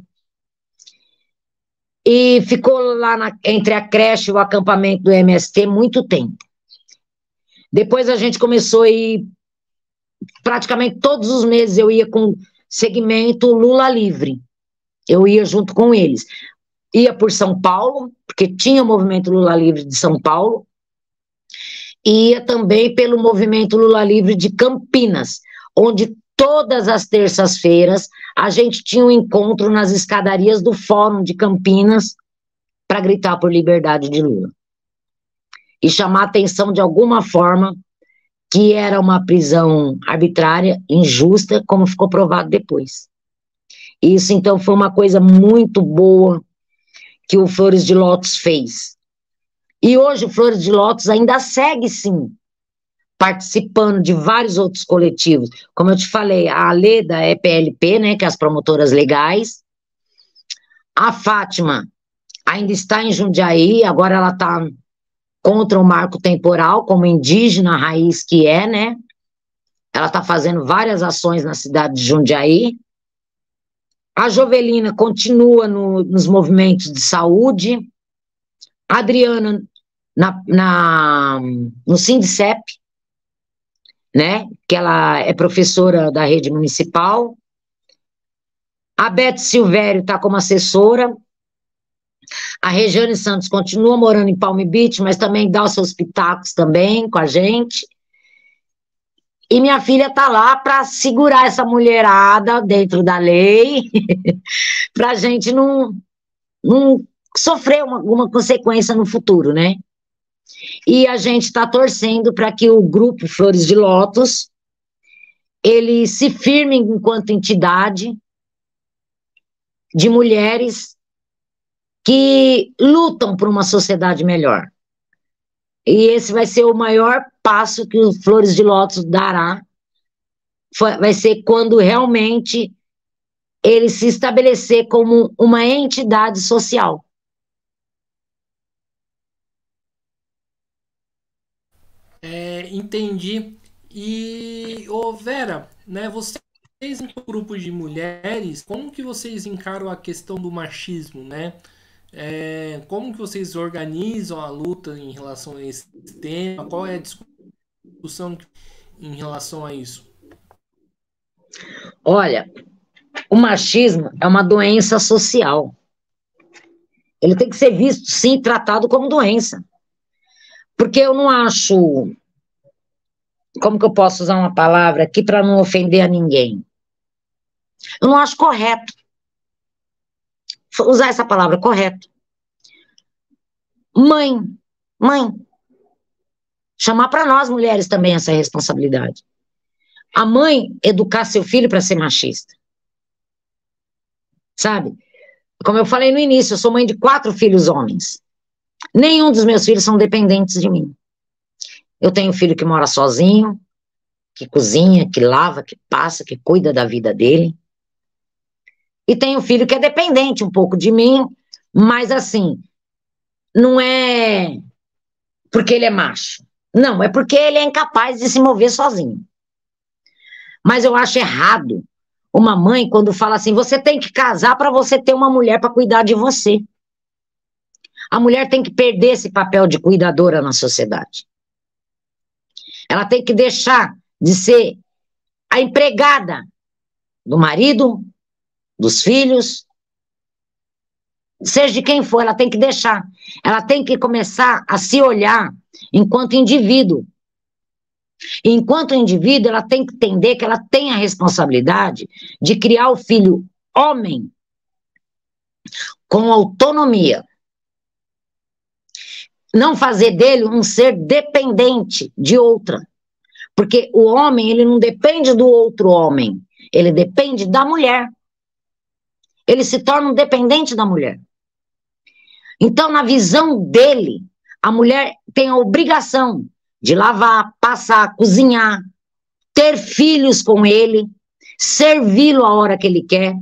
e ficou lá entre a creche e o acampamento do MST muito tempo. Depois a gente começou a ir, praticamente todos os meses eu ia com segmento Lula Livre, eu ia junto com eles. Ia por São Paulo, porque tinha o movimento Lula Livre de São Paulo, e ia também pelo movimento Lula Livre de Campinas, onde todas as terças-feiras a gente tinha um encontro nas escadarias do Fórum de Campinas para gritar por liberdade de Lula. E chamar a atenção de alguma forma que era uma prisão arbitrária, injusta, como ficou provado depois. Isso, então, foi uma coisa muito boa que o Flores de Lótus fez. E hoje o Flores de Lótus ainda segue, sim, participando de vários outros coletivos. Como eu te falei, a Leda é PLP, né, que é as promotoras legais. A Fátima ainda está em Jundiaí, agora ela está contra o marco temporal, como indígena raiz que é, né? Ela está fazendo várias ações na cidade de Jundiaí. A Jovelina continua nos movimentos de saúde. A Adriana no Sindicep, né? Que ela é professora da rede municipal. A Beth Silvério está como assessora. A Regiane Santos continua morando em Palm Beach, mas também dá os seus pitacos também com a gente. E minha filha está lá para segurar essa mulherada dentro da lei, para a gente não sofrer alguma consequência no futuro, né? E a gente está torcendo para que o grupo Flores de Lótus, ele se firme enquanto entidade de mulheres que lutam por uma sociedade melhor. E esse vai ser o maior passo que o Flores de Lótus dará, vai ser quando realmente ele se estabelecer como uma entidade social. Entendi. E, ô Vera, né, vocês em grupo de mulheres, como que vocês encaram a questão do machismo, né? Como que vocês organizam a luta em relação a esse tema? Qual é a discussão em relação a isso? Olha, o machismo é uma doença social. Ele tem que ser visto, sim, tratado como doença. Porque eu não acho... Como que eu posso usar uma palavra aqui para não ofender a ninguém? Eu não acho correto usar essa palavra, correto. Mãe, chamar para nós mulheres também essa responsabilidade. A mãe educar seu filho para ser machista. Sabe? Como eu falei no início, eu sou mãe de 4 filhos homens. Nenhum dos meus filhos são dependentes de mim. Eu tenho um filho que mora sozinho, que cozinha, que lava, que passa, que cuida da vida dele. E tenho um filho que é dependente um pouco de mim, mas assim, não é porque ele é macho. Não, é porque ele é incapaz de se mover sozinho. Mas eu acho errado uma mãe quando fala assim, você tem que casar para você ter uma mulher para cuidar de você. A mulher tem que perder esse papel de cuidadora na sociedade. Ela tem que deixar de ser a empregada do marido, dos filhos, seja de quem for, ela tem que deixar. Ela tem que começar a se olhar enquanto indivíduo. E enquanto indivíduo, ela tem que entender que ela tem a responsabilidade de criar o filho homem com autonomia. Não fazer dele um ser dependente de outra. Porque o homem, ele não depende do outro homem, ele depende da mulher. Eles se tornam dependentes da mulher. Então, na visão dele, a mulher tem a obrigação de lavar, passar, cozinhar, ter filhos com ele, servi-lo a hora que ele quer.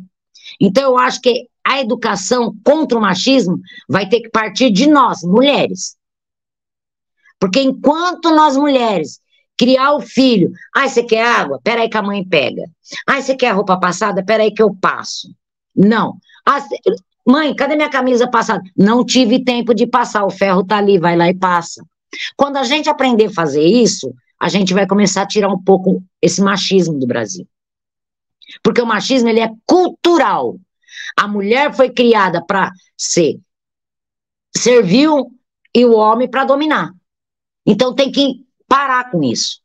Então, eu acho que a educação contra o machismo vai ter que partir de nós, mulheres. Porque enquanto nós, mulheres, criar o filho, você quer água? Peraí que a mãe pega. Você quer roupa passada? Peraí que eu passo. Não. Mãe, cadê minha camisa passada? Não tive tempo de passar, o ferro tá ali, vai lá e passa. Quando a gente aprender a fazer isso, a gente vai começar a tirar um pouco esse machismo do Brasil. Porque o machismo, ele é cultural. A mulher foi criada para ser servil e o homem para dominar. Então tem que parar com isso.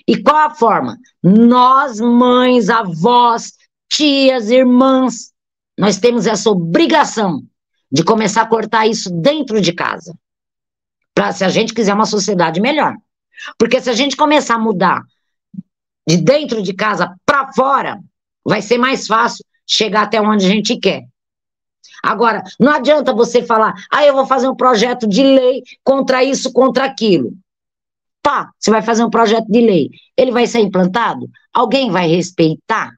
E qual a forma? Nós, mães, avós, tias, irmãs, nós temos essa obrigação de começar a cortar isso dentro de casa. Se a gente quiser uma sociedade melhor. Porque se a gente começar a mudar de dentro de casa para fora, vai ser mais fácil chegar até onde a gente quer. Agora, não adianta você falar, eu vou fazer um projeto de lei contra isso, contra aquilo. Você vai fazer um projeto de lei. Ele vai ser implantado? Alguém vai respeitar?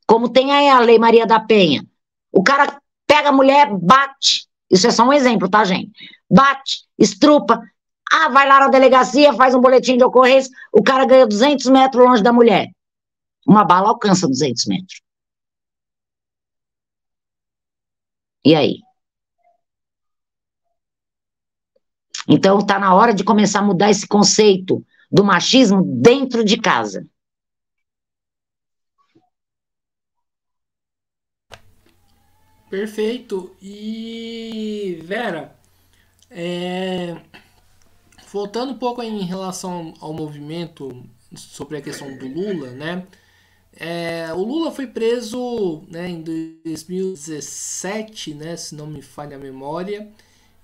Como tem aí a Lei Maria da Penha. O cara pega a mulher, bate. Isso é só um exemplo, tá, gente? Bate, estrupa. Vai lá na delegacia, faz um boletim de ocorrência, o cara ganha 200 metros longe da mulher. Uma bala alcança 200 metros. E aí? Então, está na hora de começar a mudar esse conceito do machismo dentro de casa. Perfeito. E, Vera, voltando um pouco em relação ao movimento sobre a questão do Lula, né? O Lula foi preso, né, em 2017, né, se não me falha a memória,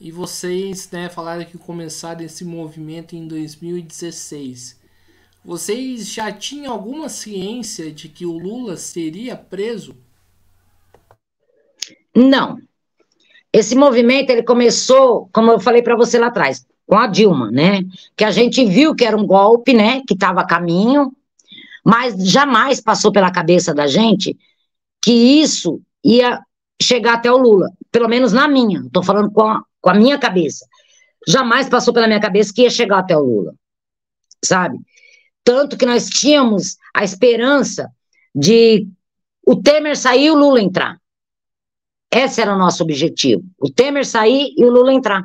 e vocês, né, falaram que começaram esse movimento em 2016. Vocês já tinham alguma ciência de que o Lula seria preso? Não. Esse movimento, ele começou, como eu falei para você lá atrás, com a Dilma, né? Que a gente viu que era um golpe, né? Que estava a caminho, mas jamais passou pela cabeça da gente que isso ia chegar até o Lula. Pelo menos na minha, estou falando com a minha cabeça. Jamais passou pela minha cabeça que ia chegar até o Lula, sabe? Tanto que nós tínhamos a esperança de o Temer sair e o Lula entrar. Esse era o nosso objetivo. O Temer sair e o Lula entrar.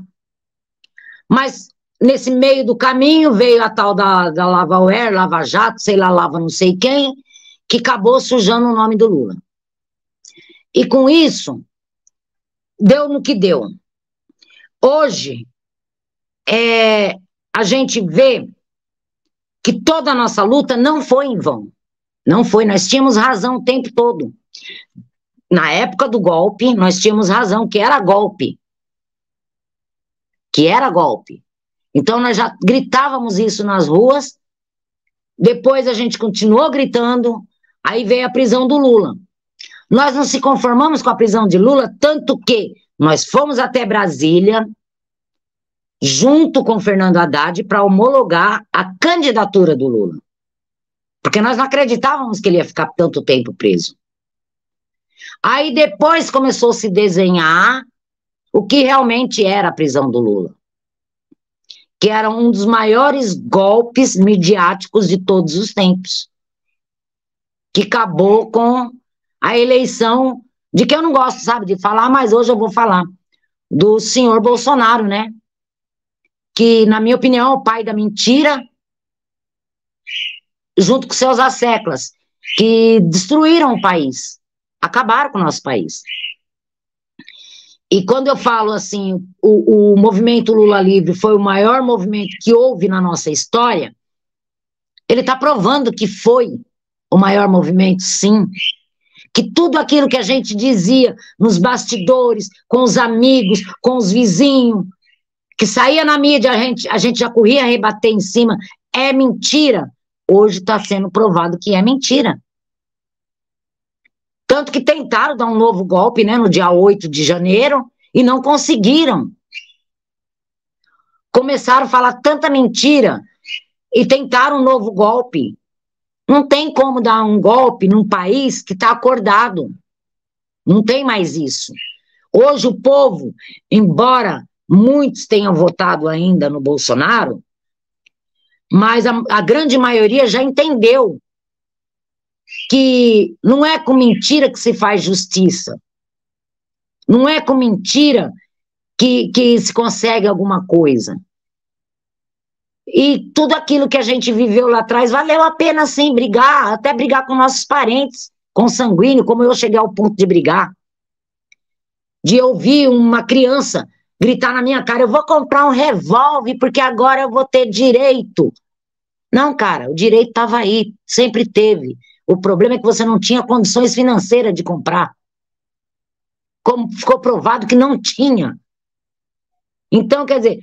Mas, nesse meio do caminho, veio a tal da Lava-Ware, Lava Jato, sei lá, Lava não sei quem, que acabou sujando o nome do Lula. E com isso, deu no que deu. Hoje, a gente vê que toda a nossa luta não foi em vão. Não foi, nós tínhamos razão o tempo todo. Na época do golpe, nós tínhamos razão, que era golpe. Que era golpe. Então, nós já gritávamos isso nas ruas, depois a gente continuou gritando, aí veio a prisão do Lula. Nós não se conformamos com a prisão de Lula, tanto que nós fomos até Brasília, junto com Fernando Haddad, para homologar a candidatura do Lula. Porque nós não acreditávamos que ele ia ficar tanto tempo preso. Aí depois começou a se desenhar o que realmente era a prisão do Lula, que era um dos maiores golpes midiáticos de todos os tempos, que acabou com a eleição, de que eu não gosto, sabe, de falar, mas hoje eu vou falar, do senhor Bolsonaro, né? Que, na minha opinião, é o pai da mentira, junto com seus asseclas, que destruíram o país, acabaram com o nosso país. E quando eu falo assim, o movimento Lula Livre foi o maior movimento que houve na nossa história, ele está provando que foi o maior movimento, sim. Que tudo aquilo que a gente dizia nos bastidores, com os amigos, com os vizinhos, que saía na mídia, a gente já corria a rebater em cima, é mentira. Hoje está sendo provado que é mentira. Tanto que tentaram dar um novo golpe, né, no dia 8 de janeiro, e não conseguiram. Começaram a falar tanta mentira e tentaram um novo golpe. Não tem como dar um golpe num país que está acordado. Não tem mais isso. Hoje o povo, embora muitos tenham votado ainda no Bolsonaro, mas a grande maioria já entendeu que não é com mentira que se faz justiça. Não é com mentira que se consegue alguma coisa. E tudo aquilo que a gente viveu lá atrás valeu a pena, sim, brigar, até brigar com nossos parentes, consanguíneos, como eu cheguei ao ponto de brigar. De ouvir uma criança gritar na minha cara, eu vou comprar um revólver porque agora eu vou ter direito. Não, cara, o direito estava aí, sempre teve. O problema é que você não tinha condições financeiras de comprar. Como ficou provado que não tinha. Então, quer dizer,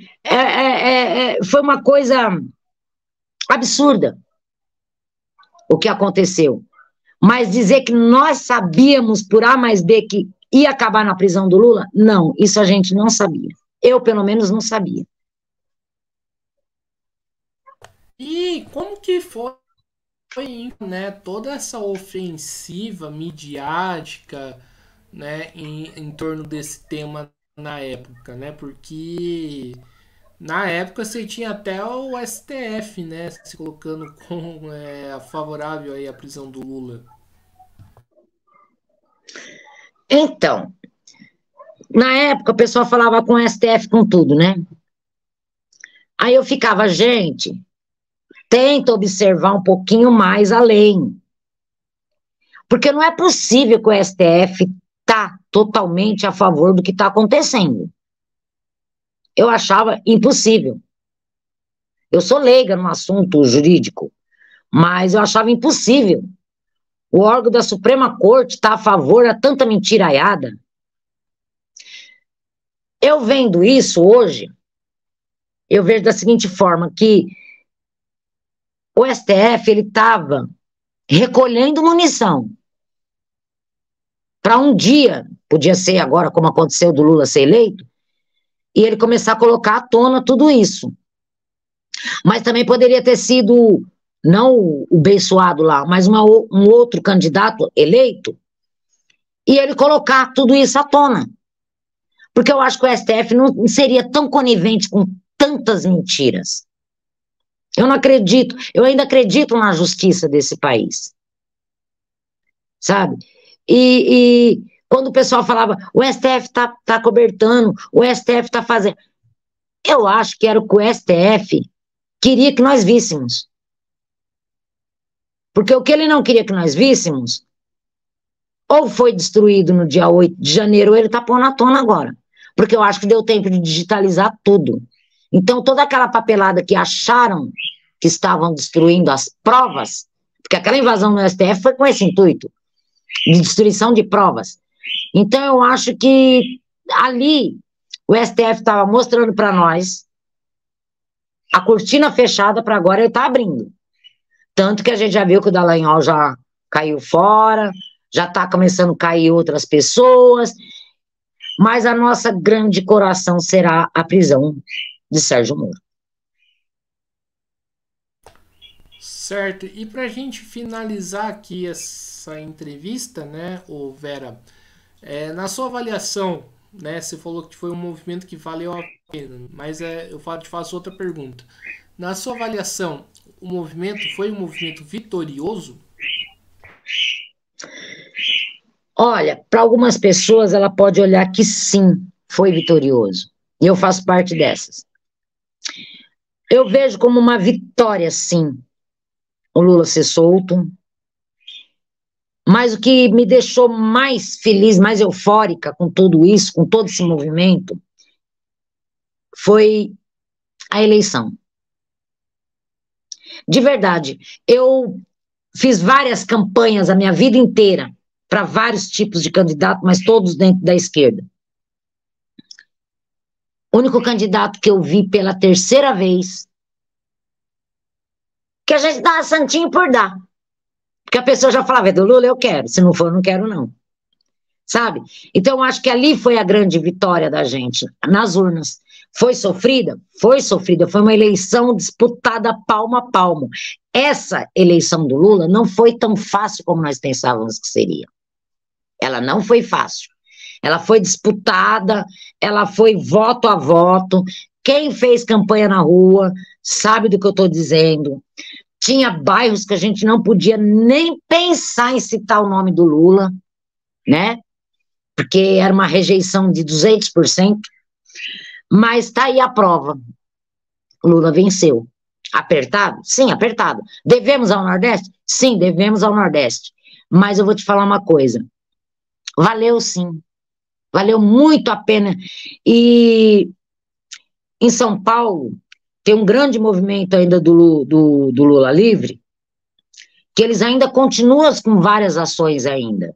foi uma coisa absurda o que aconteceu. Mas dizer que nós sabíamos por A mais B que ia acabar na prisão do Lula, não, isso a gente não sabia. Eu, pelo menos, não sabia. E como que foi, né, toda essa ofensiva midiática, né, em torno desse tema na época, né? Porque na época você tinha até o STF, né, se colocando como favorável aí à prisão do Lula. Então, na época o pessoal falava com o STF com tudo, né? Aí eu ficava, gente, tenta observar um pouquinho mais além. Porque não é possível que o STF tá totalmente a favor do que está acontecendo. Eu achava impossível. Eu sou leiga no assunto jurídico, mas eu achava impossível. O órgão da Suprema Corte está a favor a tanta mentiraiada. Eu vendo isso hoje, eu vejo da seguinte forma, que o STF ele estava recolhendo munição para um dia, podia ser agora como aconteceu do Lula ser eleito, e ele começar a colocar à tona tudo isso. Mas também poderia ter sido, não o beiçoado lá, mas um outro candidato eleito, e ele colocar tudo isso à tona. Porque eu acho que o STF não seria tão conivente com tantas mentiras. Eu não acredito, eu ainda acredito na justiça desse país. Sabe? E quando o pessoal falava, o STF tá cobertando, o STF tá fazendo. Eu acho que era o que o STF queria que nós víssemos. Porque o que ele não queria que nós víssemos, ou foi destruído no dia 8 de janeiro, ou ele tá pondo à tona agora. Porque eu acho que deu tempo de digitalizar tudo. Então, toda aquela papelada que acharam que estavam destruindo as provas, porque aquela invasão no STF foi com esse intuito, de destruição de provas. Então, eu acho que ali o STF estava mostrando para nós a cortina fechada para agora ele está abrindo. Tanto que a gente já viu que o Dallagnol já caiu fora, já está começando a cair outras pessoas, mas a nossa grande coração será a prisão de Sérgio Moro. Certo, e para a gente finalizar aqui essa entrevista, né, ô Vera, na sua avaliação, né, você falou que foi um movimento que valeu a pena, mas eu te faço outra pergunta. Na sua avaliação, o movimento foi um movimento vitorioso? Olha, para algumas pessoas ela pode olhar que sim, foi vitorioso. E eu faço parte dessas. Eu vejo como uma vitória, sim, o Lula ser solto. Mas o que me deixou mais feliz, mais eufórica com tudo isso, com todo esse movimento, foi a eleição. De verdade, eu fiz várias campanhas a minha vida inteira para vários tipos de candidato, mas todos dentro da esquerda. O único candidato que eu vi pela terceira vez, que a gente dá santinho por dar. Porque a pessoa já falava, é do Lula, eu quero. Se não for, eu não quero, não. sabe? Então, eu acho que ali foi a grande vitória da gente, nas urnas. Foi sofrida? Foi sofrida. Foi uma eleição disputada palmo a palmo. Essa eleição do Lula não foi tão fácil como nós pensávamos que seria. Ela não foi fácil. Ela foi disputada, ela foi voto a voto. Quem fez campanha na rua sabe do que eu estou dizendo. Tinha bairros que a gente não podia nem pensar em citar o nome do Lula, né? Porque era uma rejeição de 200%. Mas está aí a prova. O Lula venceu. Apertado? Sim, apertado. Devemos ao Nordeste? Sim, devemos ao Nordeste. Mas eu vou te falar uma coisa. Valeu sim. Valeu muito a pena. E em São Paulo, tem um grande movimento ainda do Lula Livre, que eles ainda continuam com várias ações ainda.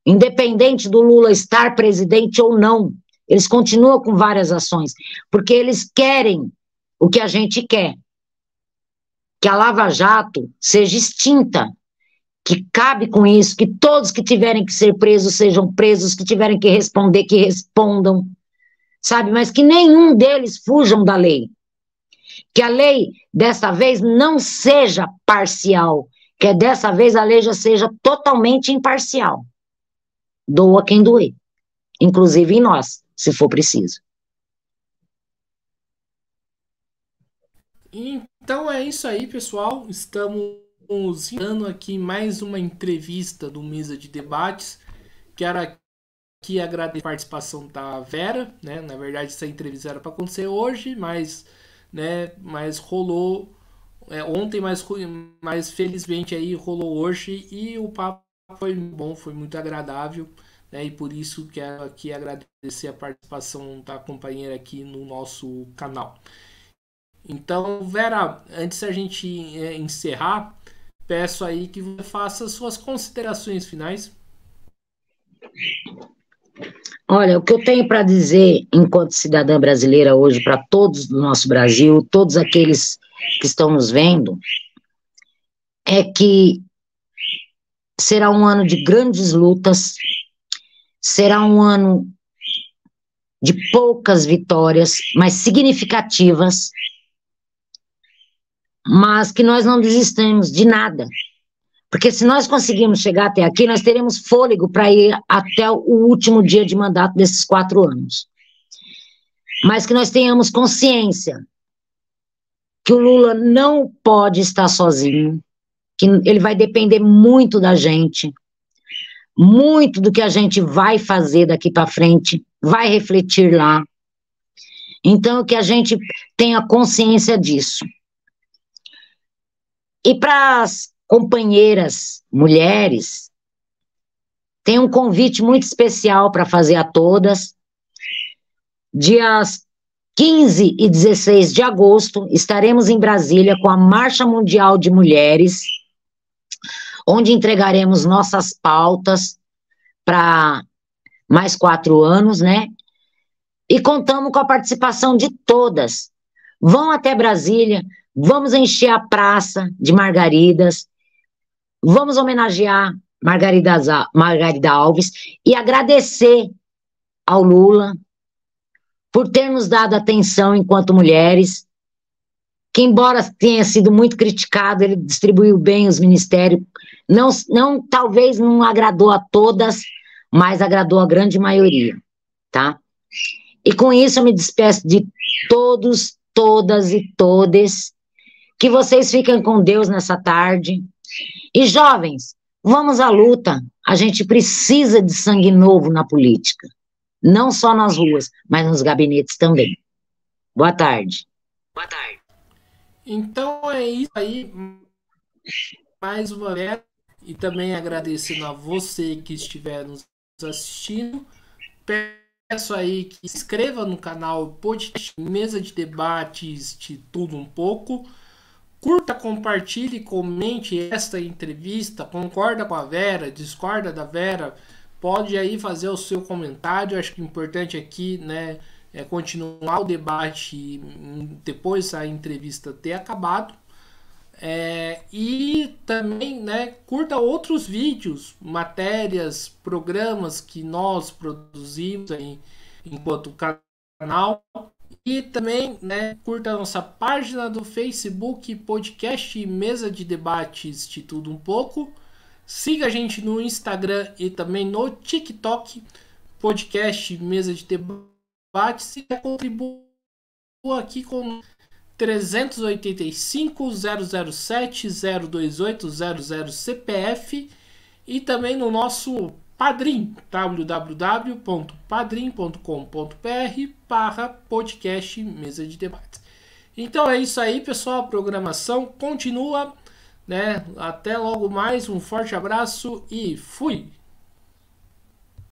Independente do Lula estar presidente ou não, eles continuam com várias ações, porque eles querem o que a gente quer, que a Lava Jato seja extinta, que cabe com isso, que todos que tiverem que ser presos sejam presos, que tiverem que responder, que respondam, sabe? Mas que nenhum deles fujam da lei. Que a lei, dessa vez, não seja parcial, que dessa vez a lei já seja totalmente imparcial. Doa quem doer, inclusive em nós, se for preciso. Então é isso aí, pessoal. Estamos dando aqui mais uma entrevista do Mesa de Debates. Quero aqui agradecer a participação da Vera, né? Na verdade, essa entrevista era para acontecer hoje, mas rolou ontem, mas felizmente aí rolou hoje e o papo foi bom, foi muito agradável, né? E por isso quero aqui agradecer a participação da companheira aqui no nosso canal. Então, Vera, antes da gente encerrar, peço aí que você faça suas considerações finais. Olha, o que eu tenho para dizer enquanto cidadã brasileira hoje para todos do nosso Brasil, todos aqueles que estão nos vendo, é que será um ano de grandes lutas, será um ano de poucas vitórias, mas significativas, mas que nós não desistamos de nada. Porque se nós conseguirmos chegar até aqui, nós teremos fôlego para ir até o último dia de mandato desses 4 anos. Mas que nós tenhamos consciência que o Lula não pode estar sozinho, que ele vai depender muito da gente, muito do que a gente vai fazer daqui para frente, vai refletir lá. Então, que a gente tenha consciência disso. E para as companheiras mulheres, tem um convite muito especial para fazer a todas. Dias 15 e 16 de agosto, estaremos em Brasília com a Marcha Mundial de Mulheres, onde entregaremos nossas pautas para mais 4 anos, né? E contamos com a participação de todas. Vão até Brasília, vamos encher a praça de Margaridas, vamos homenagear Margarida Alves e agradecer ao Lula por ter nos dado atenção enquanto mulheres, que embora tenha sido muito criticado, ele distribuiu bem os ministérios, talvez não agradou a todas, mas agradou a grande maioria, tá? E com isso eu me despeço de todos, todas e todes, que vocês fiquem com Deus nessa tarde. E jovens, vamos à luta, a gente precisa de sangue novo na política, não só nas ruas, mas nos gabinetes também. Boa tarde. Boa tarde. Então é isso aí, mais uma vez, e também agradecendo a você que estiver nos assistindo. Peço aí que se inscreva no canal Podcast Mesa de Debates de Tudo Um Pouco. Curta, compartilhe, comente esta entrevista. Concorda com a Vera, discorda da Vera, pode aí fazer o seu comentário. Acho que o importante aqui, né, é continuar o debate depois da entrevista ter acabado. E também, né, curta outros vídeos, matérias, programas que nós produzimos aí enquanto canal. E também, né, curta a nossa página do Facebook, podcast Mesa de Debates de Tudo Um Pouco. Siga a gente no Instagram e também no TikTok, podcast Mesa de Debates, e contribua aqui com 385 007 028 00 CPF e também no nosso Padrim, www.padrim.com.br/podcast Mesa de Debates. Então é isso aí, pessoal, a programação continua, né? Até logo mais, um forte abraço e fui!